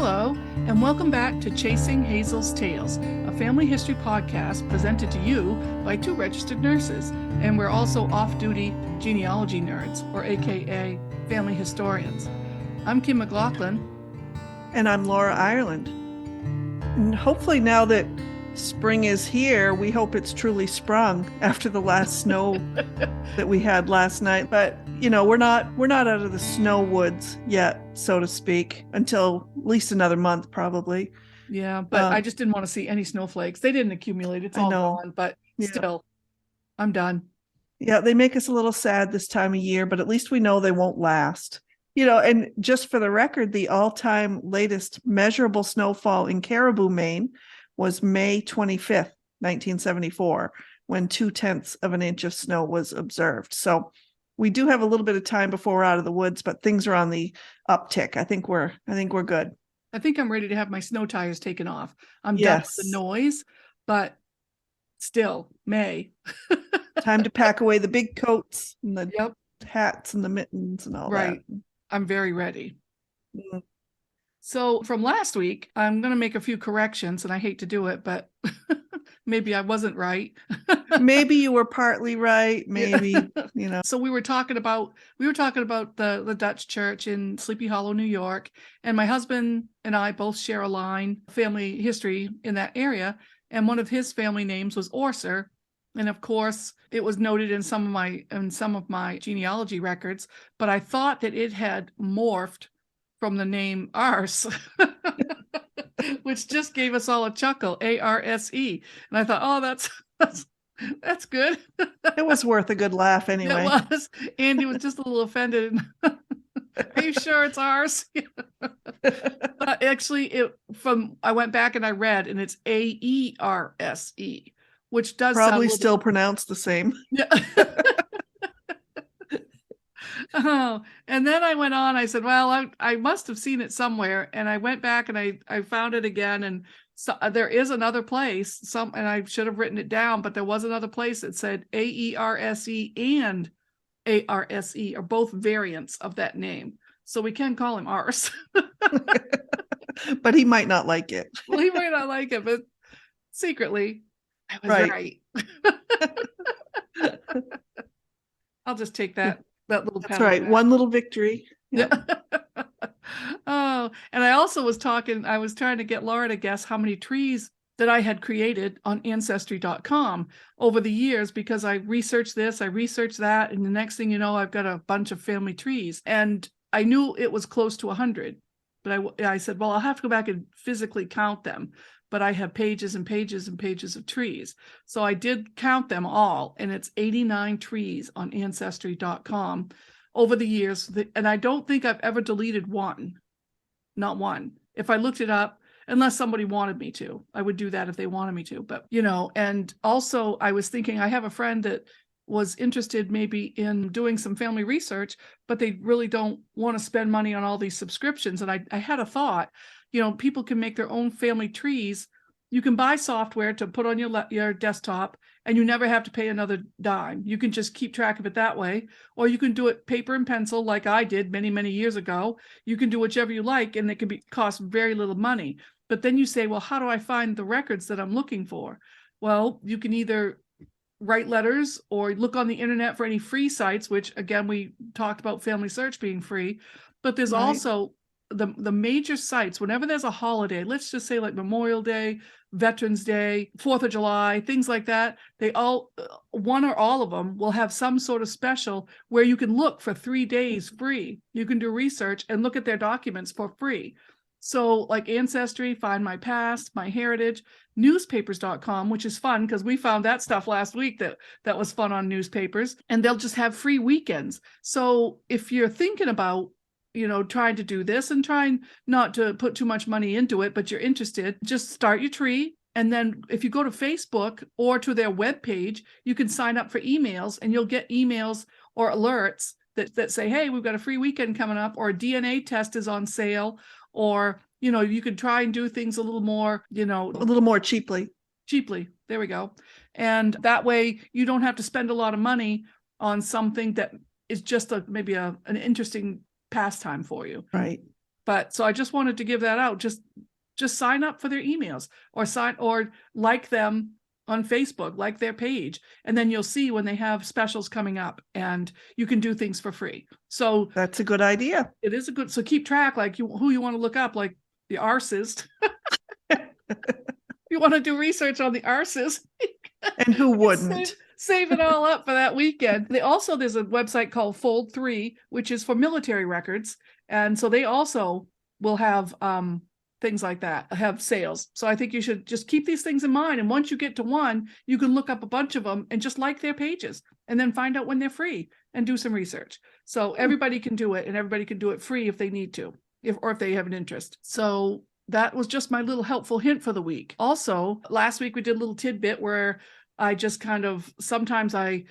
Hello, and welcome back to Chasing Hazel's Tales, a family history podcast presented to you by two registered nurses, and we're also off-duty genealogy nerds, or AKA family historians. I'm Kim McLaughlin. And I'm Laura Ireland. And hopefully now that spring is here, we hope it's truly sprung after the last snow that we had last night. But you know, we're not out of the snow woods yet, so to speak, until at least another month probably. Yeah, but I just didn't want to see any snowflakes. They didn't accumulate. It's all gone, but still, I'm done. Yeah, they make us a little sad this time of year, but at least we know they won't last. You know, and just for the record, the all-time latest measurable snowfall in Caribou, Maine was May 25th, 1974, when 0.2 of an inch of snow was observed. So we do have a little bit of time before we're out of the woods, but things are on the uptick. I think we're good. I think I'm ready to have my snow tires taken off. I'm done with the noise, but still, May. Time to pack away the big coats and the hats and the mittens and all that. I'm very ready. Mm-hmm. So from last week, I'm going to make a few corrections, and I hate to do it, but maybe I wasn't right. Maybe you were partly right. Maybe, you know. So we were talking about the Dutch church in Sleepy Hollow, New York, and my husband and I both share a line family history in that area, and one of his family names was Orser. And of course, it was noted in some of my genealogy records, but I thought that it had morphed from the name Ars, which just gave us all a chuckle, Arse. And I thought, oh, that's good. It was worth a good laugh anyway. It was. Andy was just a little offended. Are you sure it's ours? Actually, I went back and I read, and it's Aerse, which does probably still pronounced the same. Yeah. Oh, and then I went on. I said, well, I must have seen it somewhere, and I went back and I found it again, and so there is another place. And I should have written it down, but there was another place that said Aerse and Arse are both variants of that name, so we can call him Ars. But he might not like it. Well, he might not like it, but secretly, I was right. I'll just take that little. That's right. One little victory. Yeah. Oh, and I also was trying to get Laura to guess how many trees that I had created on Ancestry.com over the years, because I researched this, I researched that, and the next thing you know, I've got a bunch of family trees. And I knew it was close to 100, but I said, well, I'll have to go back and physically count them. But I have pages and pages and pages of trees. So I did count them all, and it's 89 trees on Ancestry.com over the years. And I don't think I've ever deleted one, not one. If I looked it up, unless somebody wanted me to, I would do that if they wanted me to. But, you know, and also I was thinking, I have a friend that was interested maybe in doing some family research, but they really don't want to spend money on all these subscriptions. And I had a thought. You know, people can make their own family trees. You can buy software to put on your desktop, and you never have to pay another dime. You can just keep track of it that way. Or you can do it paper and pencil like I did many, many years ago. You can do whichever you like, and it can cost very little money. But then you say, well, how do I find the records that I'm looking for? Well, you can either write letters or look on the internet for any free sites, which again, we talked about Family Search being free, but there's also the major sites. Whenever there's a holiday, let's just say like Memorial Day, Veterans Day, 4th of July, things like that, they all, one or all of them will have some sort of special where you can look for 3 days free. You can do research and look at their documents for free. So like Ancestry, Find My Past, My Heritage, newspapers.com, which is fun because we found that stuff last week that was fun on newspapers, and they'll just have free weekends. So if you're thinking about, you know, trying to do this and trying not to put too much money into it, but you're interested, just start your tree. And then if you go to Facebook or to their webpage, you can sign up for emails, and you'll get emails or alerts that say, hey, we've got a free weekend coming up, or a DNA test is on sale, or, you know, you can try and do things a little more, you know, a little more cheaply. There we go. And that way you don't have to spend a lot of money on something that is just maybe an interesting pastime for you. Right. But so I just wanted to give that out. Just sign up for their emails, or like them on Facebook, like their page, and then you'll see when they have specials coming up, and you can do things for free. So that's a good idea. it is a good, so keep track, like who you want to look up, like the arsist. You want to do research on the arsist. And who wouldn't? Save it all up for that weekend. There's a website called Fold 3, which is for military records. And so they also will have things like that, have sales. So I think you should just keep these things in mind. And once you get to one, you can look up a bunch of them and just like their pages, and then find out when they're free and do some research. So everybody can do it, and everybody can do it free if they need to, if they have an interest. So that was just my little helpful hint for the week. Also, last week we did a little tidbit where I just kind of, sometimes I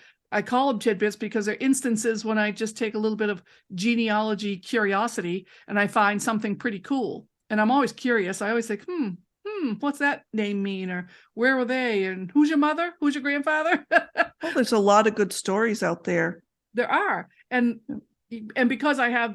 call them tidbits because they're instances when I just take a little bit of genealogy curiosity and I find something pretty cool. And I'm always curious. I always think, what's that name mean? Or where were they? And who's your mother? Who's your grandfather? Well, there's a lot of good stories out there. There are. And because I have,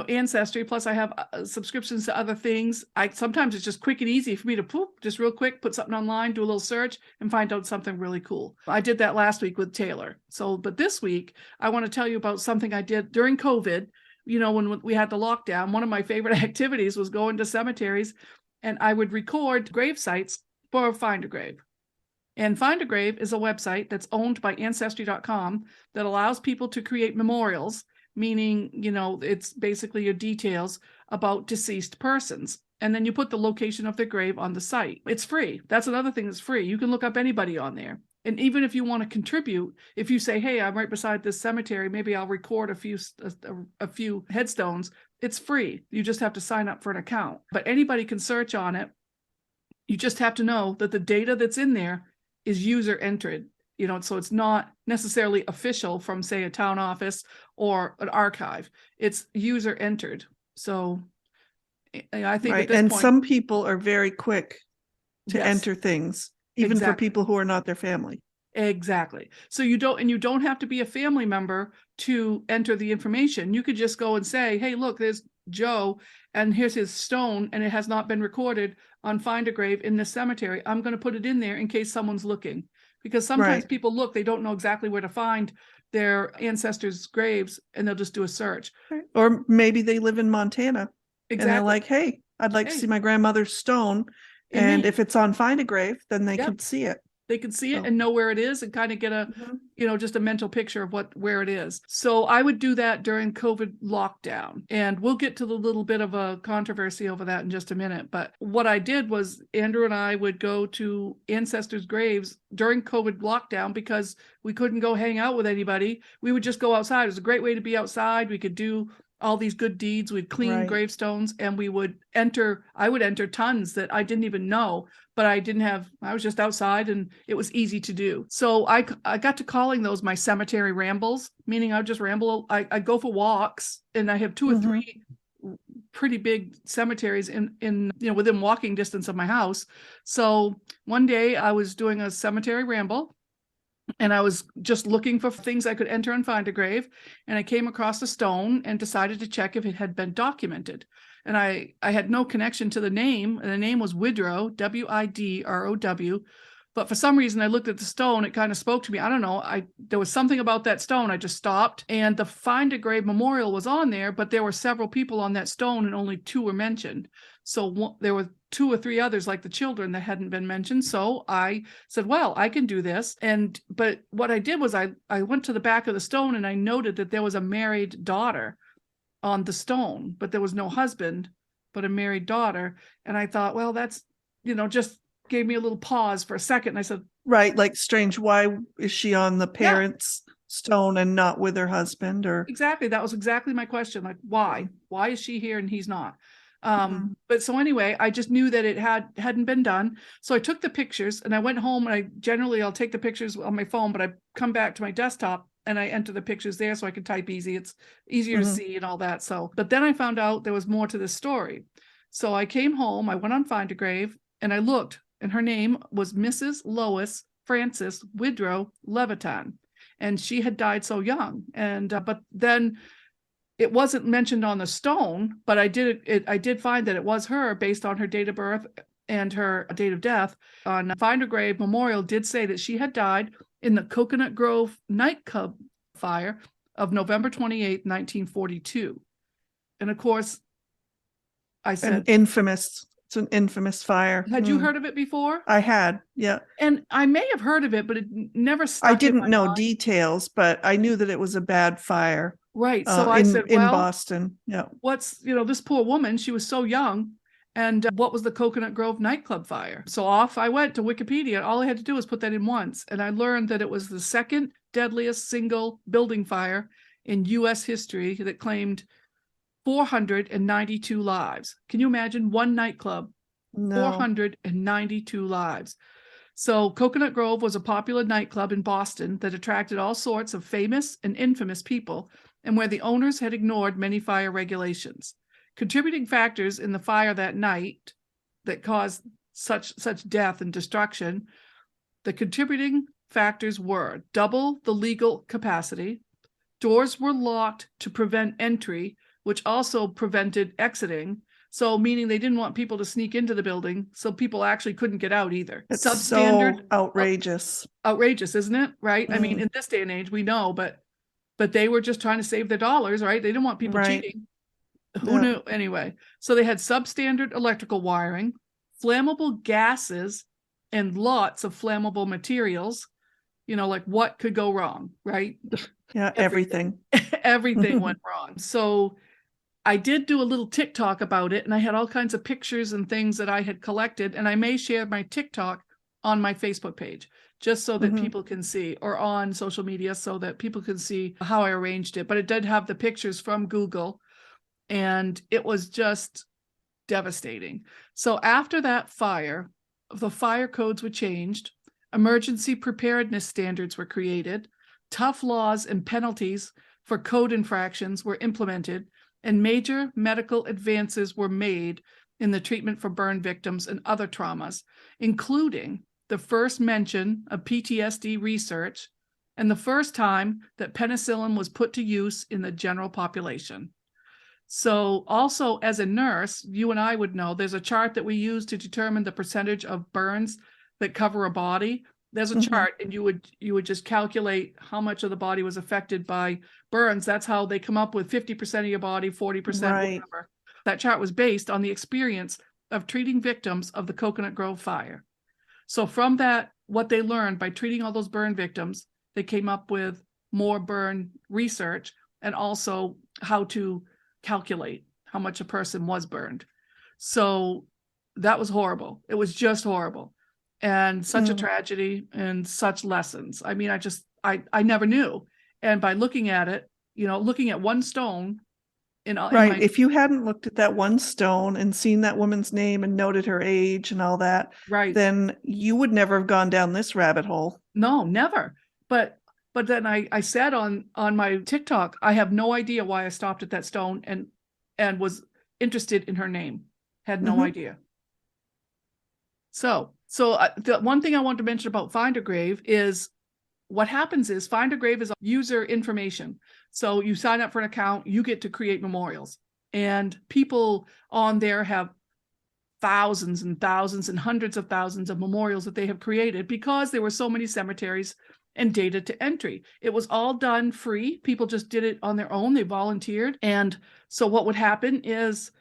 Ancestry, plus I have subscriptions to other things, sometimes it's just quick and easy for me to just real quick, put something online, do a little search, and find out something really cool. I did that last week with Taylor. But this week, I want to tell you about something I did during COVID. When we had the lockdown, one of my favorite activities was going to cemeteries, and I would record grave sites for Find a Grave. And Find a Grave is a website that's owned by Ancestry.com that allows people to create memorials, meaning, it's basically your details about deceased persons. And then you put the location of their grave on the site. It's free. That's another thing that's free. You can look up anybody on there. And even if you want to contribute, if you say, hey, I'm right beside this cemetery, maybe I'll record a few headstones, it's free. You just have to sign up for an account. But anybody can search on it. You just have to know that the data that's in there is user entered. So it's not necessarily official from, say, a town office or an archive. It's user entered. So I think right. At this and point, some people are very quick to yes, enter things, even for people who are not their family. Exactly. So you don't have to be a family member to enter the information. You could just go and say, hey, look, there's Joe, and here's his stone, and it has not been recorded on Find a Grave in this cemetery. I'm going to put it in there in case someone's looking. Because sometimes people look, they don't know exactly where to find their ancestors' graves, and they'll just do a search. Right. Or maybe they live in Montana. Exactly. And they're like, hey, I'd like to see my grandmother's stone. And if it's on Find a Grave, then they could see it. They can see it and know where it is and kind of get a, just a mental picture of where it is. So I would do that during COVID lockdown. And we'll get to the little bit of a controversy over that in just a minute. But what I did was Andrew and I would go to ancestors' graves during COVID lockdown because we couldn't go hang out with anybody. We would just go outside. It was a great way to be outside. We could do all these good deeds. We'd clean gravestones, and I would enter tons that I didn't even know, but I was just outside and it was easy to do. So I got to calling those my cemetery rambles, meaning I would just ramble. I go for walks, and I have 2 or 3 pretty big cemeteries in within walking distance of my house. So one day I was doing a cemetery ramble, and I was just looking for things I could enter and Find a Grave. And I came across a stone and decided to check if it had been documented. And I had no connection to the name. And the name was Widrow, Widrow. But for some reason, I looked at the stone. It kind of spoke to me. I don't know. There was something about that stone. I just stopped. And the Find a Grave memorial was on there, but there were several people on that stone and only 2 were mentioned. So there were 2 or 3 others, like the children, that hadn't been mentioned. So I said, well, I can do this. But what I did was I went to the back of the stone and I noted that there was a married daughter on the stone, but there was no husband, but a married daughter. And I thought, well, that's, just gave me a little pause for a second. And I said, right, like strange. Why is she on the parents' stone and not with her husband? Or exactly. That was exactly my question. Like, why? Why is she here and he's not? But so anyway, I just knew that it hadn't been done. So I took the pictures and I went home, and I'll take the pictures on my phone, but I come back to my desktop and I enter the pictures there so I can type easy. It's easier to see and all that. But then I found out there was more to this story. So I came home, I went on Find a Grave, and I looked, and her name was Mrs. Lois Frances Widrow Levitan. And she had died so young. And, but then it wasn't mentioned on the stone, but I did find that it was her based on her date of birth and her date of death. On Find a Grave Memorial did say that she had died in the Coconut Grove nightclub fire of November 28th, 1942. And of course, I said, it's an infamous fire. Had you heard of it before? I had, yeah. And I may have heard of it, but it never stuck. I didn't know details, but I knew that it was a bad fire. Right. So I said, well, in Boston. Yeah. What's, this poor woman, she was so young. And what was the Coconut Grove nightclub fire? So off I went to Wikipedia. All I had to do was put that in once. And I learned that it was the second deadliest single building fire in U.S. history that claimed 492 lives. Can you imagine one nightclub? No. 492 lives. So Coconut Grove was a popular nightclub in Boston that attracted all sorts of famous and infamous people, and where the owners had ignored many fire regulations. Contributing factors in the fire that night that caused such death and destruction, the contributing factors were double the legal capacity, doors were locked to prevent entry, which also prevented exiting, so meaning they didn't want people to sneak into the building, so people actually couldn't get out either. It's substandard, so outrageous. Outrageous, isn't it? Right? I mean, in this day and age, we know, but they were just trying to save their dollars, right? They didn't want people cheating. Who knew? Anyway, so they had substandard electrical wiring, flammable gases, and lots of flammable materials. Like what could go wrong, right? Yeah, everything. Everything went wrong. So I did do a little TikTok about it, and I had all kinds of pictures and things that I had collected, and I may share my TikTok on my Facebook page, just so that people can see, or on social media so that people can see how I arranged it. But it did have the pictures from Google, and it was just devastating. So after that fire, the fire codes were changed, emergency preparedness standards were created, tough laws and penalties for code infractions were implemented, and major medical advances were made in the treatment for burn victims and other traumas, including the first mention of PTSD research and the first time that penicillin was put to use in the general population. So also as a nurse, you and I would know, there's a chart that we use to determine the percentage of burns that cover a body. There's a chart, and you would just calculate how much of the body was affected by burns. That's how they come up with 50% of your body, 40%, whatever. That chart was based on the experience of treating victims of the Coconut Grove fire. So from that, what they learned by treating all those burn victims, they came up with more burn research and also how to calculate how much a person was burned. So that was horrible. It was just horrible. And such a tragedy and such lessons. I mean, I never knew. And by looking at it, looking at one stone. If you hadn't looked at that one stone and seen that woman's name and noted her age and all that, then you would never have gone down this rabbit hole. No, never. But then I said on my TikTok, I have no idea why I stopped at that stone and was interested in her name. Had no idea. So the one thing I want to mention about Find a Grave is what happens is Find a Grave is user information. So you sign up for an account, you get to create memorials, and people on there have thousands and thousands and hundreds of thousands of memorials that they have created because there were so many cemeteries and data to entry. It was all done free. People just did it on their own. They volunteered. And so what would happen is,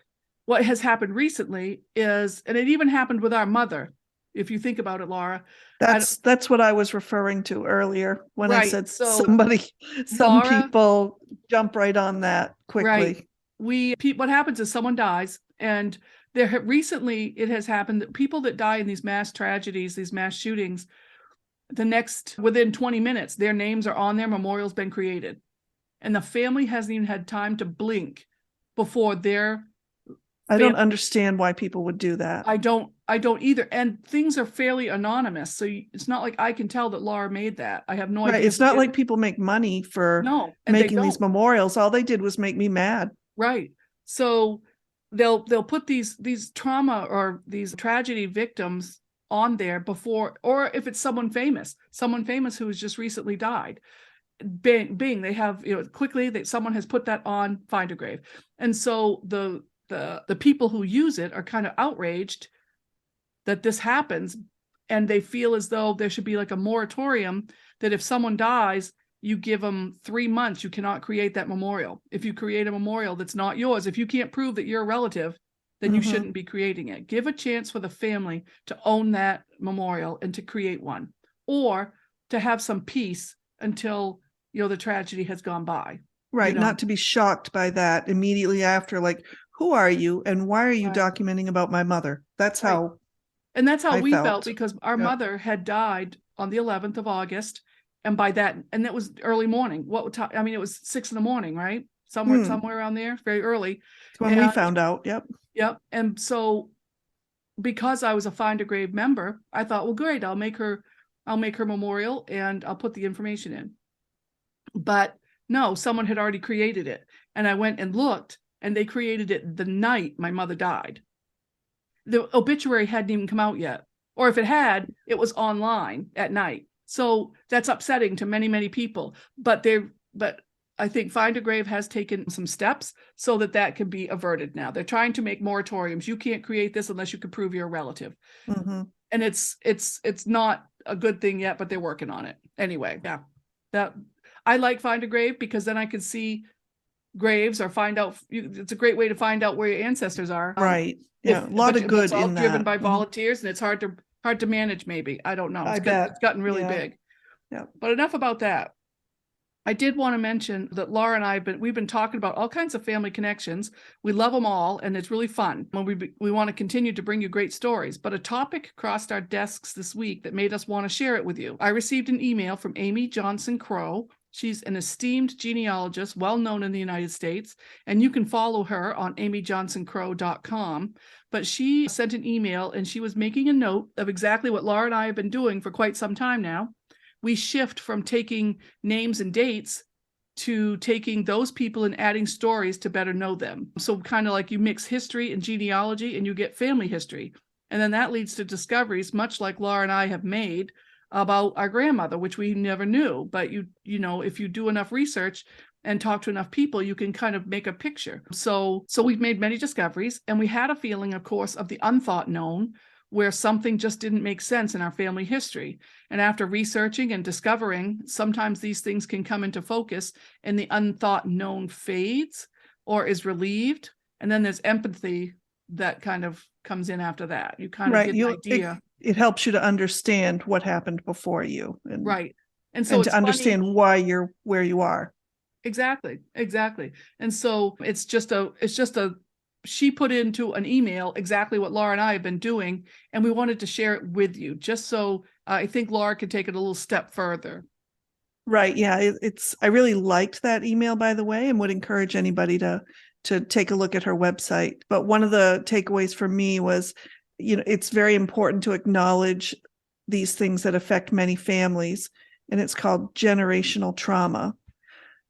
what has happened recently is, and it even happened with our mother, if you think about it, Laura. That's what I was referring to earlier when I said some Laura, people jump right on that quickly. Right. What happens is someone dies, and recently it has happened that people that die in these mass tragedies, these mass shootings, within 20 minutes, their names are on there, memorial's been created. And the family hasn't even had time to blink before their I don't understand why people would do that. I don't either. And things are fairly anonymous. So it's not like I can tell that Laura made that. I have no idea. It's not like people make money for making these memorials. All they did was make me mad. Right. So they'll put these trauma or these tragedy victims on there before, or if it's someone famous who has just recently died. bing, they have, quickly that someone has put that on Find a Grave. And so the people who use it are kind of outraged that this happens, and they feel as though there should be like a moratorium that if someone dies, you give them 3 months. You cannot create that memorial. If you create a memorial that's not yours, if you can't prove that you're a relative, then you shouldn't be creating it. Give a chance for the family to own that memorial and to create one, or to have some peace until, the tragedy has gone by. Right. Not to be shocked by that immediately after, like, who are you and why are you documenting about my mother? That's how. And that's how we felt, felt because our mother had died on the 11th of August. And by that, and that was early morning. It was 6 a.m, right? Somewhere around there, very early. When we found out. Yep. Yep. And so because I was a Find a Grave member, I thought, well, great, I'll make her memorial and I'll put the information in. But no, someone had already created it. And I went and looked, and they created it the night my mother died. The obituary hadn't even come out yet. Or if it had, it was online at night. So that's upsetting to many, many people. But I think Find a Grave has taken some steps so that can be averted now. They're trying to make moratoriums. You can't create this unless you can prove you're a relative. And it's not a good thing yet, but they're working on it. Anyway, that I like Find a Grave because then I can see graves or find out. It's a great way to find out where your ancestors are. Right. Yeah. A lot of good it's all in that. Driven by volunteers, and it's hard to manage. Maybe, I don't know. It's gotten really big. Yeah. But enough about that. I did want to mention that Laura and I we've been talking about all kinds of family connections. We love them all, and it's really fun. We want to continue to bring you great stories. But a topic crossed our desks this week that made us want to share it with you. I received an email from Amy Johnson Crow. She's an esteemed genealogist, well known in the United States, and you can follow her on amyjohnsoncrow.com. But she sent an email, and she was making a note of exactly what Laura and I have been doing for quite some time now. We shift from taking names and dates to taking those people and adding stories to better know them. So kind of like you mix history and genealogy, and you get family history. And then that leads to discoveries, much like Laura and I have made about our grandmother, which we never knew. But if you do enough research and talk to enough people, you can kind of make a picture. So we've made many discoveries, and we had a feeling, of course, of the unthought known, where something just didn't make sense in our family history. And after researching and discovering, sometimes these things can come into focus and the unthought known fades or is relieved. And then there's empathy that kind of comes in after that. You kind of get an idea. It helps you to understand what happened before you. And so to understand why you're where you are. Exactly. And so it's just she put into an email exactly what Laura and I have been doing, and we wanted to share it with you, just so I think Laura could take it a little step further. Right. Yeah. I really liked that email, by the way, and would encourage anybody to take a look at her website. But one of the takeaways for me was, it's very important to acknowledge these things that affect many families, and it's called generational trauma.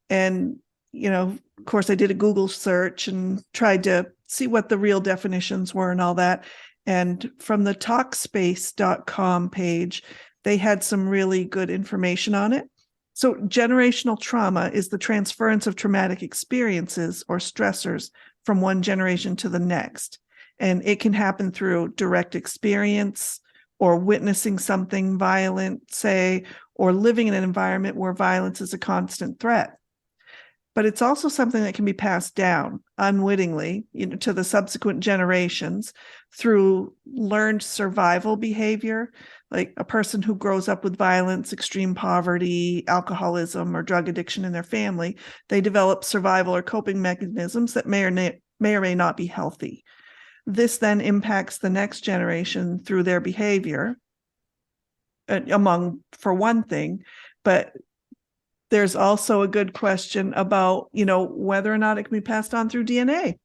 And, of course, I did a Google search and tried to see what the real definitions were and all that. And from the Talkspace.com page, they had some really good information on it. So generational trauma is the transference of traumatic experiences or stressors from one generation to the next. And it can happen through direct experience or witnessing something violent, say, or living in an environment where violence is a constant threat. But it's also something that can be passed down unwittingly, to the subsequent generations through learned survival behavior, like a person who grows up with violence, extreme poverty, alcoholism, or drug addiction in their family. They develop survival or coping mechanisms that may or may not be healthy. This then impacts the next generation through their behavior, for one thing, but there's also a good question about, whether or not it can be passed on through DNA.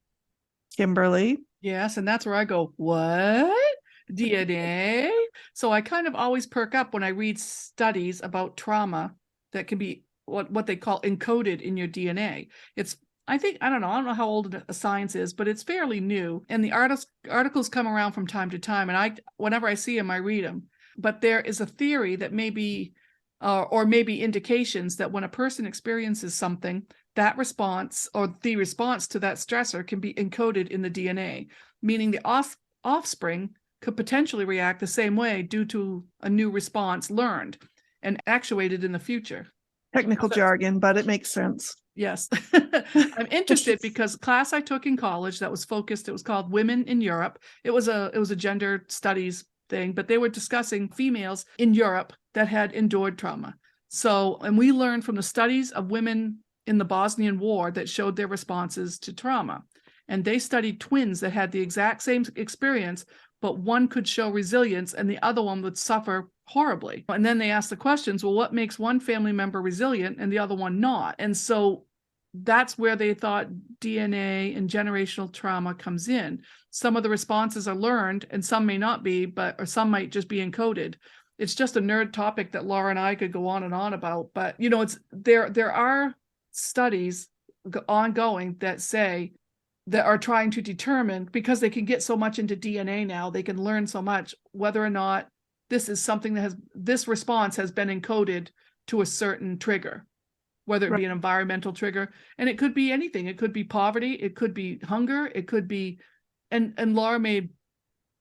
Kimberly? Yes, and that's where I go, what? DNA? So I kind of always perk up when I read studies about trauma that can be what they call encoded in your DNA. I don't know how old a science is, but it's fairly new. And the articles come around from time to time, and whenever I see them, I read them. But there is a theory that maybe or maybe indications that when a person experiences something, that response or the response to that stressor can be encoded in the DNA, meaning the offspring could potentially react the same way due to a new response learned and actuated in the future. Technical jargon, but it makes sense. Yes. I'm interested because a class I took in college that was focused, it was called Women in Europe. It was a gender studies thing, but they were discussing females in Europe that had endured trauma. So, and we learned from the studies of women in the Bosnian War that showed their responses to trauma. And they studied twins that had the exact same experience, but one could show resilience and the other one would suffer horribly. And then they asked the questions, well, what makes one family member resilient and the other one not? And so that's where they thought DNA and generational trauma comes in. Some of the responses are learned and some may not be, or some might just be encoded. It's just a nerd topic that Laura and I could go on and on about, but it's there are studies ongoing that are trying to determine, because they can get so much into DNA now, they can learn so much, whether or not this is something this response has been encoded to a certain trigger, whether it be an environmental trigger, and it could be anything. It could be poverty, it could be hunger, it could be, and Laura made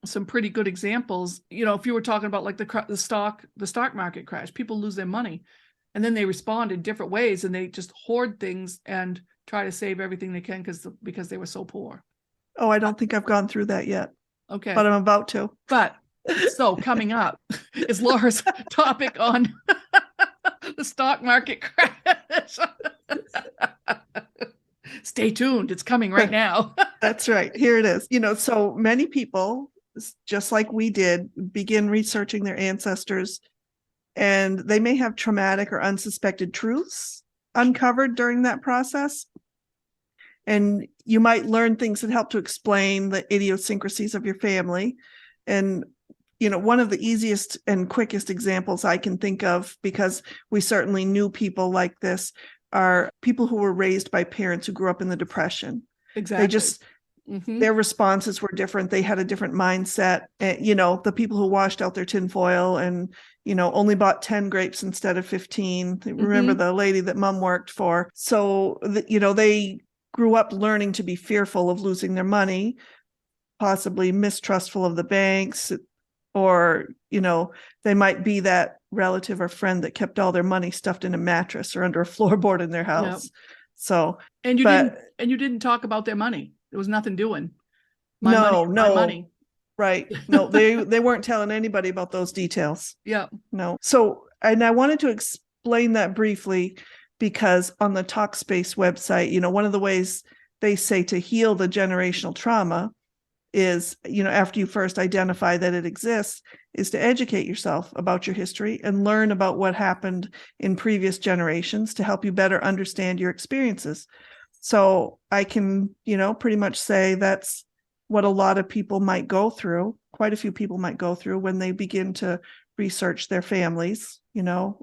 some pretty good examples. If you were talking about like the stock market crash, people lose their money and then they respond in different ways and they just hoard things and try to save everything they can because they were so poor. Oh, I don't think I've gone through that yet. Okay. But I'm about to. But so coming up is Laura's topic on the stock market crash. Stay tuned. It's coming right now. That's right. Here it is. So many people, just like we did, begin researching their ancestors, and they may have traumatic or unsuspected truths uncovered during that process. And you might learn things that help to explain the idiosyncrasies of your family. And, one of the easiest and quickest examples I can think of, because we certainly knew people like this, are people who were raised by parents who grew up in the Depression. Exactly. Their responses were different. They had a different mindset. The people who washed out their tinfoil and, only bought 10 grapes instead of 15. Remember the lady that mom worked for. So, they grew up learning to be fearful of losing their money, possibly mistrustful of the banks, or, they might be that relative or friend that kept all their money stuffed in a mattress or under a floorboard in their house. Yep. So, and you didn't talk about their money. There was nothing doing. My money. Right. No, they weren't telling anybody about those details. Yeah. No. So, and I wanted to explain that briefly because on the Talkspace website, one of the ways they say to heal the generational trauma is, after you first identify that it exists, is to educate yourself about your history and learn about what happened in previous generations to help you better understand your experiences. So I can, pretty much say that's what a lot of people might go through. Quite a few people might go through when they begin to research their families,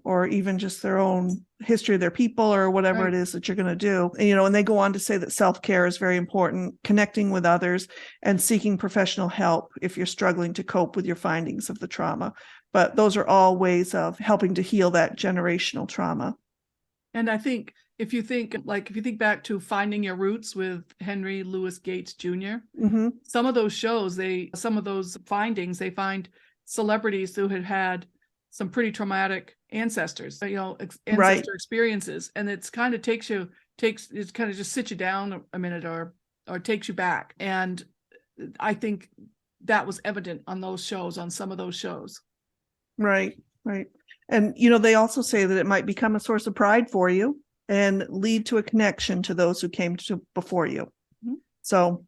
or even just their own history of their people or whatever it is that you're going to do. And, and they go on to say that self-care is very important, connecting with others and seeking professional help if you're struggling to cope with your findings of the trauma. But those are all ways of helping to heal that generational trauma. And I think if you think back to Finding Your Roots with Henry Louis Gates Jr., some of those shows, some of those findings, they find celebrities who had some pretty traumatic ancestors, ancestor experiences. And it's kind of just sits you down a minute or takes you back. And I think that was evident on some of those shows. Right. And, they also say that it might become a source of pride for you and lead to a connection to those who came before you. Mm-hmm. So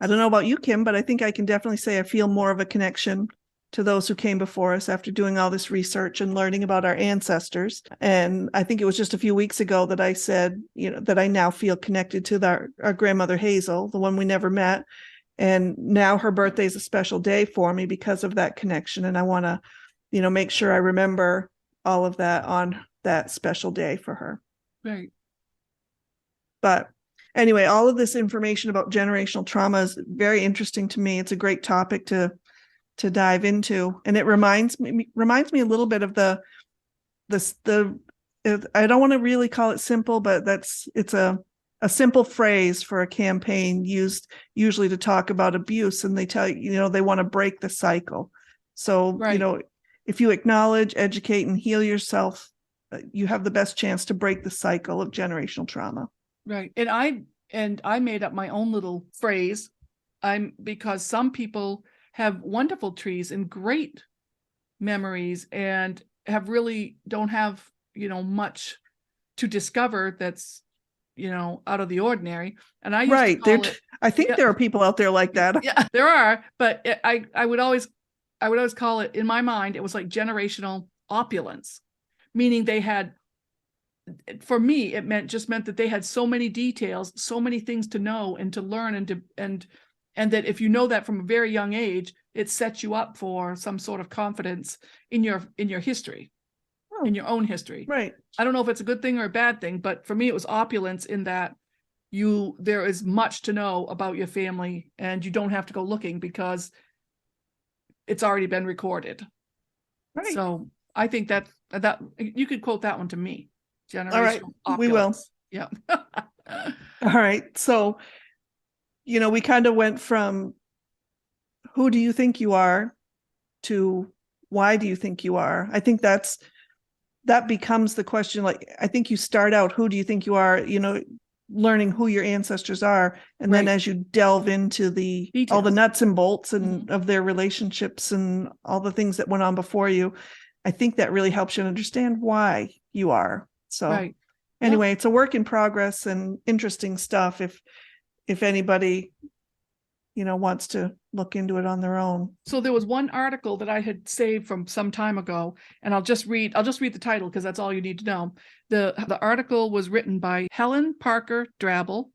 I don't know about you, Kim, but I think I can definitely say I feel more of a connection to those who came before us after doing all this research and learning about our ancestors. And I think it was just a few weeks ago that I said, that I now feel connected to our grandmother Hazel, the one we never met. And now her birthday is a special day for me because of that connection. And I want to, make sure I remember all of that on that special day for her. Right. But anyway, all of this information about generational trauma is very interesting to me. It's a great topic to dive into. And it reminds me a little bit of the I don't want to really call it simple, but it's a simple phrase for a campaign used usually to talk about abuse, and they tell you, they want to break the cycle. So, Right. if you acknowledge, educate, and heal yourself, you have the best chance to break the cycle of generational trauma. Right. And I made up my own little phrase. Because some people have wonderful trees and great memories and don't have, much to discover that's, out of the ordinary. And I used to call it, I think there are people out there like that. Yeah, there are, but I would always call it, in my mind, it was like generational opulence, meaning they had, for me, it meant that they had so many details, so many things to know and to learn and that if you know that from a very young age, it sets you up for some sort of confidence in your history, in your own history. Right. I don't know if it's a good thing or a bad thing, but for me, it was opulence in that there is much to know about your family and you don't have to go looking because it's already been recorded. Right. So I think that you could quote that one to me. Generational All right, opulence. we will. Yeah. All right. So, we kind of went from who do you think you are to why do you think you are? I think that becomes the question. Like, I think you start out, who do you think you are, learning who your ancestors are. And then as you delve into all the nuts and bolts and of their relationships and all the things that went on before you, I think that really helps you understand why you are. So anyway, it's a work in progress and interesting stuff. If anybody, wants to look into it on their own. So there was one article that I had saved from some time ago, and I'll just read the title because that's all you need to know. The article was written by Helen Parker Drabble,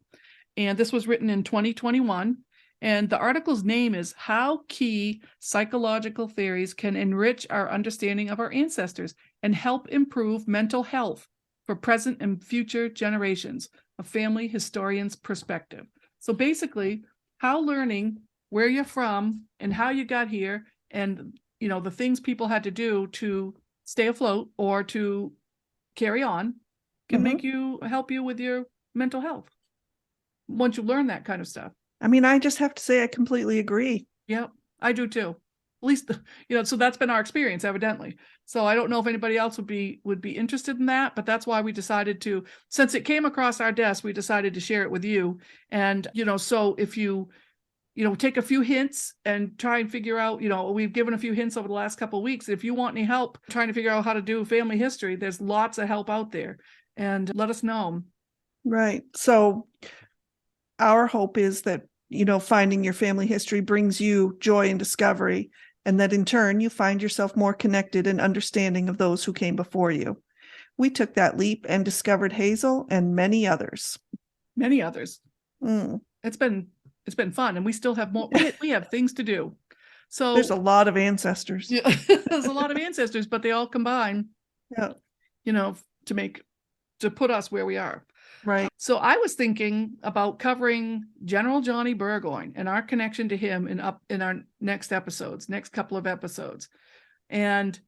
and this was written in 2021. And the article's name is How Key Psychological Theories Can Enrich Our Understanding of Our Ancestors and Help Improve Mental Health for Present and Future Generations, a Family Historian's Perspective. So basically, how learning where you're from and how you got here and, the things people had to do to stay afloat or to carry on can help you with your mental health once you learn that kind of stuff. I mean, I just have to say I completely agree. Yeah, I do too. At least, so that's been our experience, evidently. So I don't know if anybody else would be interested in that, but that's why we decided to, since it came across our desk, we decided to share it with you. And, so if you, take a few hints and try and figure out, we've given a few hints over the last couple of weeks. If you want any help trying to figure out how to do family history, there's lots of help out there, and let us know. Right. So our hope is that, finding your family history brings you joy and discovery, and that in turn you find yourself more connected and understanding of those who came before you. We took that leap and discovered Hazel and many others. Many others. It's been fun, and we still have more. We have things to do. So there's a lot of ancestors. Yeah, there's a lot of ancestors, but they all combine. Yeah. To put us where we are. Right. So I was thinking about covering General Johnny Burgoyne and our connection to him in our next couple of episodes. And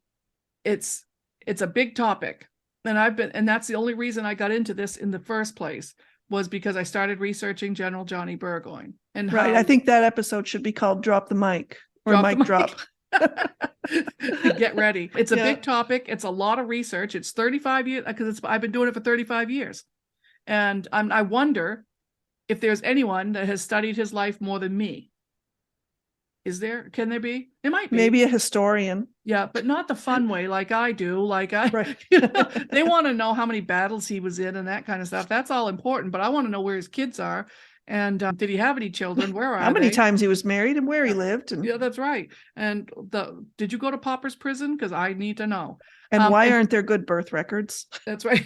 it's a big topic. And that's the only reason I got into this in the first place, was because I started researching General Johnny Burgoyne. And I think that episode should be called Drop the Mic or Mic Drop. Get ready. It's a big topic. It's a lot of research. It's 35 years because I've been doing it for 35 years. And I wonder if there's anyone that has studied his life more than me. Can there be? It might be. Maybe a historian. Yeah, but not the fun way like I do. Right. They want to know how many battles he was in and that kind of stuff. That's all important, but I want to know where his kids are. And did he have any children? Where are they? How many times he was married and where he lived? Yeah, that's right. And did you go to pauper's prison? Because I need to know. And why aren't there good birth records? That's right.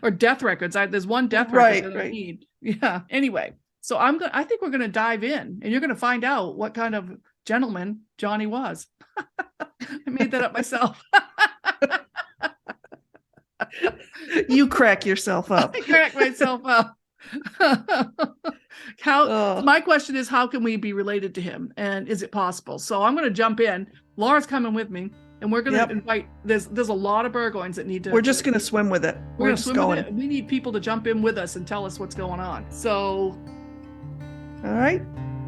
Or death records. There's one death record that I need. Yeah. Anyway, so I think we're going to dive in, and you're going to find out what kind of gentleman Johnny was. I made that up myself. You crack yourself up. I crack myself up. My question is, how can we be related to him, and is it possible? So I'm going to jump in. Laura's coming with me. And we're going to Yep. invite, there's a lot of Burgoynes that need to. We're just going to swim with it. We're We're gonna just swim with going. it. We need people to jump in with us and tell us what's going on. So, All right.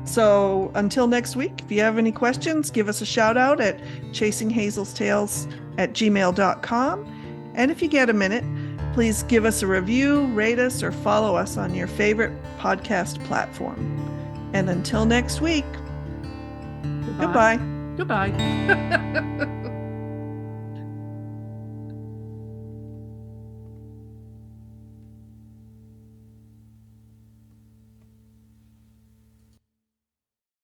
So until next week, if you have any questions, give us a shout out at chasinghazelstales@gmail.com. And if you get a minute, please give us a review, rate us, or follow us on your favorite podcast platform. And until next week, goodbye. Goodbye.